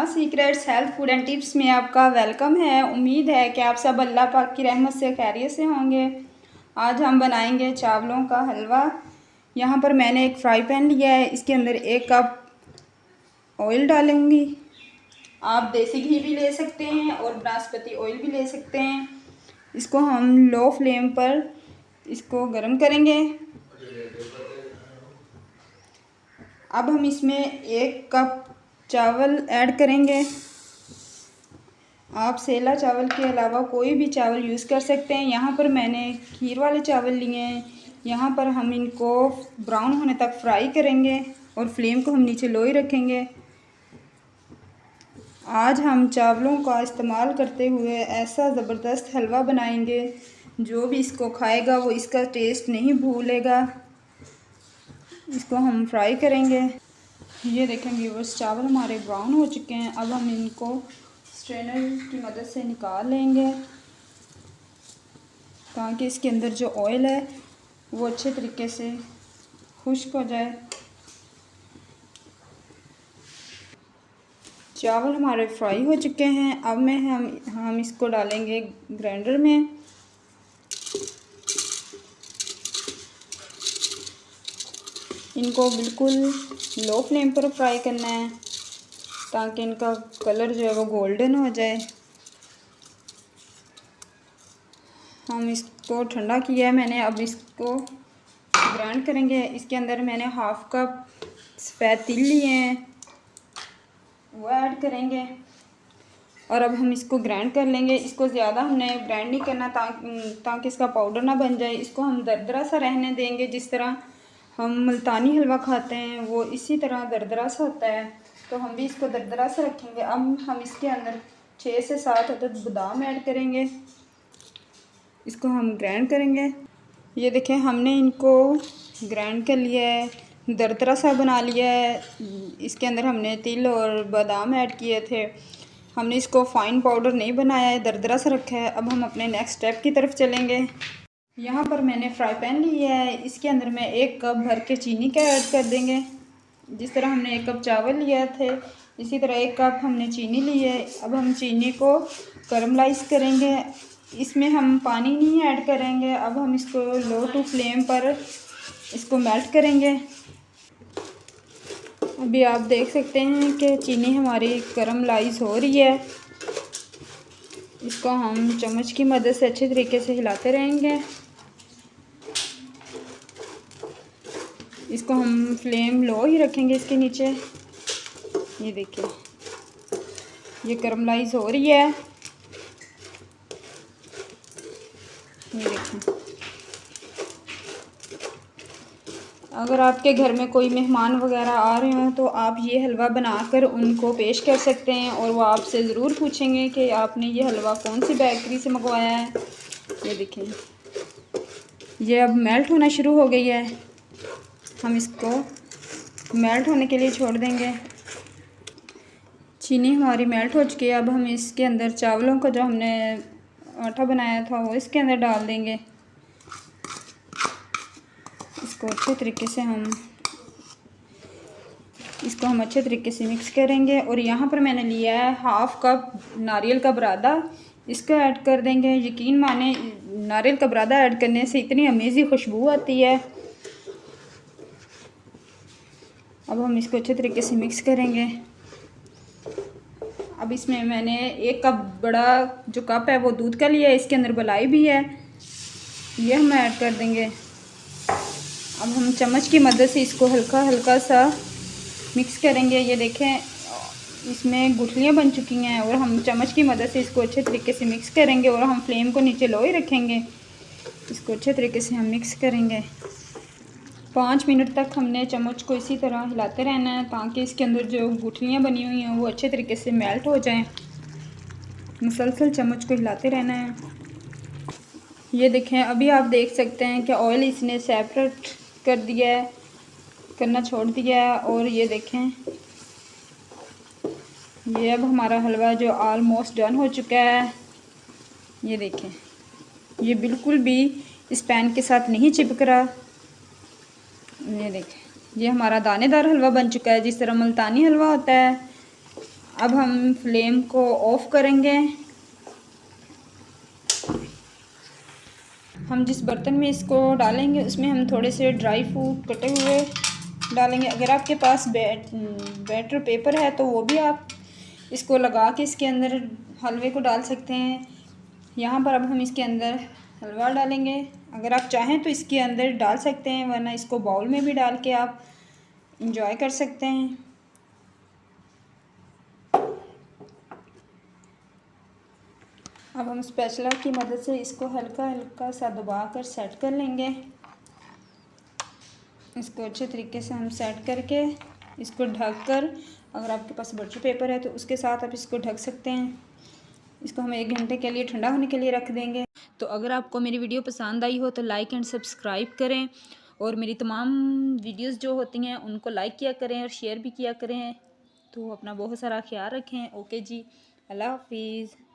Secrets health food and tips में आपका welcome है। उम्मीद है कि आप सब अल्लाह पाक की रहमत से खैरियत से होंगे। आज हम बनाएंगे चावलों का हलवा। यहाँ पर मैंने एक फ्राई पैन लिया है, इसके अंदर 1 कप ऑयल डालूंगी। आप देसी घी भी ले सकते हैं और बनास्पति ऑयल भी ले सकते हैं। इसको हम लो फ्लेम पर इसको गर्म करेंगे। अब हम इसमें 1 कप चावल ऐड करेंगे। आप सेला चावल के अलावा कोई भी चावल यूज़ कर सकते हैं। यहाँ पर मैंने खीर वाले चावल लिए हैं। यहाँ पर हम इनको ब्राउन होने तक फ्राई करेंगे और फ्लेम को हम नीचे लो ही रखेंगे। आज हम चावलों का इस्तेमाल करते हुए ऐसा ज़बरदस्त हलवा बनाएंगे, जो भी इसको खाएगा वो इसका टेस्ट नहीं भूलेगा। इसको हम फ्राई करेंगे। ये देखें व्यूअर्स, चावल हमारे ब्राउन हो चुके हैं। अब हम इनको स्ट्रेनर की मदद से निकाल लेंगे ताकि इसके अंदर जो ऑयल है वो अच्छे तरीके से खुश्क हो जाए। चावल हमारे फ्राई हो चुके हैं। अब हम इसको डालेंगे ग्राइंडर में। इनको बिल्कुल लो फ्लेम पर फ्राई करना है ताकि इनका कलर जो है वो गोल्डन हो जाए। हम इसको ठंडा किया है मैंने, अब इसको ग्राइंड करेंगे। इसके अंदर मैंने 1/2 कप सफ़ेद तिल लिए हैं, वो ऐड करेंगे और अब हम इसको ग्राइंड कर लेंगे। इसको ज़्यादा हमने ग्राइंड नहीं करना ताकि इसका पाउडर ना बन जाए। इसको हम दरदरा सा रहने देंगे। जिस तरह हम मुल्तानी हलवा खाते हैं वो इसी तरह दरदरा सा होता है, तो हम भी इसको दरदरा सा रखेंगे। अब हम इसके अंदर 6 से 7 अदद बादाम ऐड करेंगे। इसको हम ग्राइंड करेंगे। ये देखें, हमने इनको ग्राइंड कर लिया है, दरदरा सा बना लिया है। इसके अंदर हमने तिल और बादाम ऐड किए थे। हमने इसको फ़ाइन पाउडर नहीं बनाया है, दरदरा सा रखा है। अब हम अपने नेक्स्ट स्टेप की तरफ चलेंगे। यहाँ पर मैंने फ्राई पैन लिया है, इसके अंदर मैं 1 कप भर के चीनी का ऐड कर देंगे। जिस तरह हमने 1 कप चावल लिया थे, इसी तरह 1 कप हमने चीनी ली है। अब हम चीनी को कैरमलाइज़ करेंगे। इसमें हम पानी नहीं ऐड करेंगे। अब हम इसको लो टू फ्लेम पर इसको मेल्ट करेंगे। अभी आप देख सकते हैं कि चीनी हमारी कैरमलाइज़ हो रही है। इसको हम चम्मच की मदद से अच्छे तरीके से हिलाते रहेंगे। इसको हम फ्लेम लो ही रखेंगे इसके नीचे। ये देखिए, ये कैरमलाइज़ हो रही है। ये देखिए, अगर आपके घर में कोई मेहमान वगैरह आ रहे हो तो आप ये हलवा बनाकर उनको पेश कर सकते हैं और वो आपसे ज़रूर पूछेंगे कि आपने ये हलवा कौन सी बेकरी से मंगवाया है। ये देखिए, ये अब मेल्ट होना शुरू हो गई है। हम इसको मेल्ट होने के लिए छोड़ देंगे। चीनी हमारी मेल्ट हो चुकी है। अब हम इसके अंदर चावलों का जो हमने आटा बनाया था वो इसके अंदर डाल देंगे। इसको अच्छे तरीके से अच्छे तरीके से मिक्स करेंगे। और यहाँ पर मैंने लिया है 1/2 कप नारियल का बुरादा, इसको ऐड कर देंगे। यकीन माने, नारियल का बुरादा ऐड करने से इतनी अमेज़िंग खुशबू आती है। अब हम इसको अच्छे तरीके से मिक्स करेंगे। अब इसमें मैंने 1 कप बड़ा जो कप है वो दूध का लिया है, इसके अंदर मलाई भी है, ये हम ऐड कर देंगे। अब हम चम्मच की मदद से इसको हल्का हल्का सा मिक्स करेंगे। ये देखें, इसमें गुठलियाँ बन चुकी हैं और हम चम्मच की मदद से इसको अच्छे तरीके से मिक्स करेंगे और हम फ्लेम को नीचे लो ही रखेंगे। इसको अच्छे तरीके से हम मिक्स करेंगे। 5 मिनट तक हमने चम्मच को इसी तरह हिलाते रहना है ताकि इसके अंदर जो गुठलियाँ बनी हुई हैं वो अच्छे तरीके से मेल्ट हो जाएं। मुसलसल चम्मच को हिलाते रहना है। ये देखें, अभी आप देख सकते हैं कि ऑयल इसने सेपरेट करना छोड़ दिया है। और ये देखें, ये अब हमारा हलवा जो ऑलमोस्ट डन हो चुका है। ये देखें, ये बिल्कुल भी इस पैन के साथ नहीं चिपक रहा। ये देखें, ये हमारा दानेदार हलवा बन चुका है, जिस तरह मुल्तानी हलवा होता है। अब हम फ्लेम को ऑफ करेंगे। हम जिस बर्तन में इसको डालेंगे उसमें हम थोड़े से ड्राई फ्रूट कटे हुए डालेंगे। अगर आपके पास बैटर पेपर है तो वो भी आप इसको लगा के इसके अंदर हलवे को डाल सकते हैं। यहाँ पर अब हम इसके अंदर हलवा डालेंगे। अगर आप चाहें तो इसके अंदर डाल सकते हैं, वरना इसको बाउल में भी डाल के आप इंजॉय कर सकते हैं। अब हम स्पैचुला की मदद से इसको हल्का हल्का सा दबा कर सेट कर लेंगे। इसको अच्छे तरीके से हम सेट करके इसको ढक कर, अगर आपके पास बटर पेपर है तो उसके साथ आप इसको ढक सकते हैं। इसको हम 1 घंटे के लिए ठंडा होने के लिए रख देंगे। तो अगर आपको मेरी वीडियो पसंद आई हो तो लाइक एंड सब्सक्राइब करें, और मेरी तमाम वीडियोस जो होती हैं उनको लाइक किया करें और शेयर भी किया करें। तो अपना बहुत सारा ख्याल रखें। ओके जी, अल्लाह हाफिज़।